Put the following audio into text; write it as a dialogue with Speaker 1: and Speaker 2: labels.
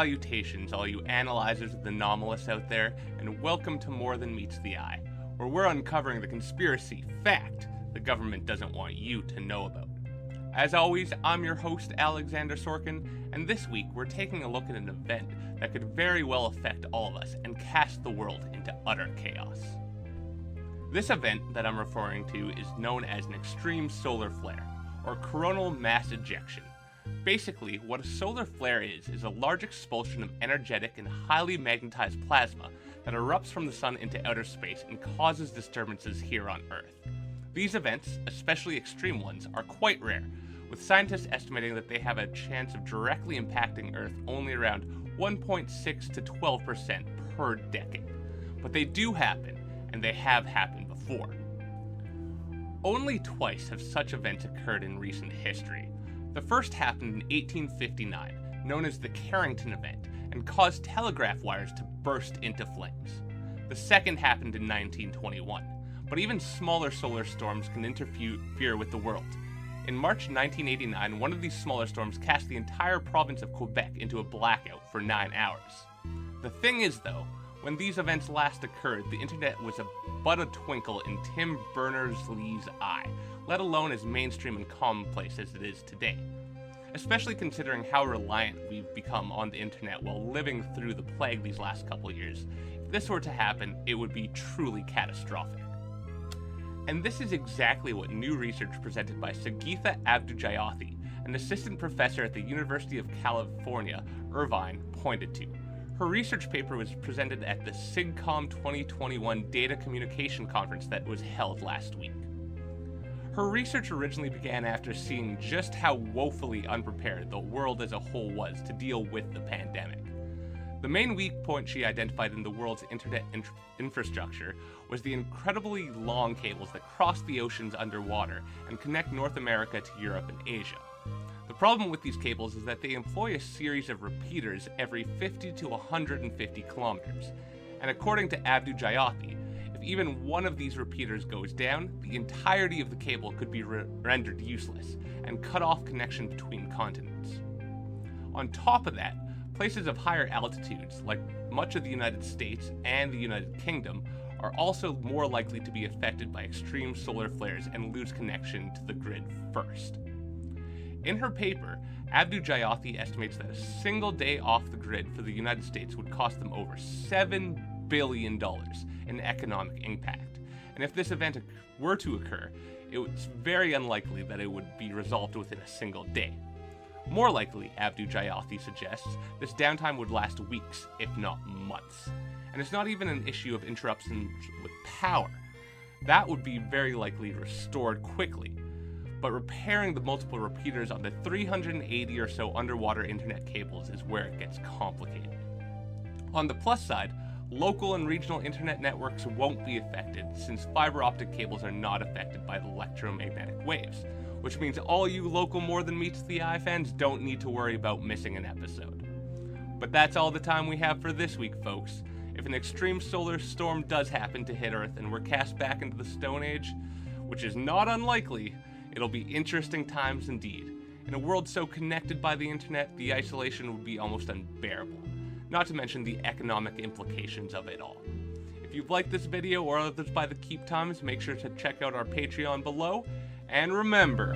Speaker 1: Salutations, all you analyzers of the anomalous out there, and welcome to More Than Meets the Eye, where we're uncovering the conspiracy fact the government doesn't want you to know about. As always, I'm your host, Alexander Sorochan, and this week we're taking a look at an event that could very well affect all of us and cast the world into utter chaos. This event that I'm referring to is known as an extreme solar flare, or coronal mass ejection. Basically, what a solar flare is a large expulsion of energetic and highly magnetized plasma that erupts from the sun into outer space and causes disturbances here on Earth. These events, especially extreme ones, are quite rare, with scientists estimating that they have a chance of directly impacting Earth only around 1.6 to 12% per decade. But they do happen, and they have happened before. Only twice have such events occurred in recent history. The first happened in 1859, known as the Carrington event, and caused telegraph wires to burst into flames. The second happened in 1921, but even smaller solar storms can interfere with the world. In March 1989, one of these smaller storms cast the entire province of Quebec into a blackout for 9 hours. The thing is, though, when these events last occurred, the internet was but a twinkle in Tim Berners-Lee's eye, let alone as mainstream and commonplace as it is today. Especially considering how reliant we've become on the internet while living through the plague these last couple years. If this were to happen, it would be truly catastrophic. And this is exactly what new research presented by Sageetha Abdou-Jayathy, an assistant professor at the University of California, Irvine, pointed to. Her research paper was presented at the SIGCOMM 2021 Data Communication Conference that was held last week. Her research originally began after seeing just how woefully unprepared the world as a whole was to deal with the pandemic. The main weak point she identified in the world's internet infrastructure was the incredibly long cables that cross the oceans underwater and connect North America to Europe and Asia. The problem with these cables is that they employ a series of repeaters every 50 to 150 kilometers, and according to Abdou-Jayathy, if even one of these repeaters goes down, the entirety of the cable could be rendered useless and cut off connection between continents. On top of that, places of higher altitudes, like much of the United States and the United Kingdom, are also more likely to be affected by extreme solar flares and lose connection to the grid first. In her paper, Abdou-Jayathy estimates that a single day off the grid for the United States would cost them over $7 billion in economic impact. And if this event were to occur, it's very unlikely that it would be resolved within a single day. More likely, Abdou-Jayathy suggests, this downtime would last weeks, if not months. And it's not even an issue of interruptions with power. That would be very likely restored quickly. But repairing the multiple repeaters on the 380 or so underwater internet cables is where it gets complicated. On the plus side, local and regional internet networks won't be affected since fiber optic cables are not affected by the electromagnetic waves, which means all you local More Than Meets the Eye fans don't need to worry about missing an episode. But that's all the time we have for this week, folks. If an extreme solar storm does happen to hit Earth and we're cast back into the Stone Age, which is not unlikely, it'll be interesting times indeed. In a world so connected by the internet, the isolation would be almost unbearable, not to mention the economic implications of it all. If you've liked this video or others by the Keep Times, make sure to check out our Patreon below, and remember,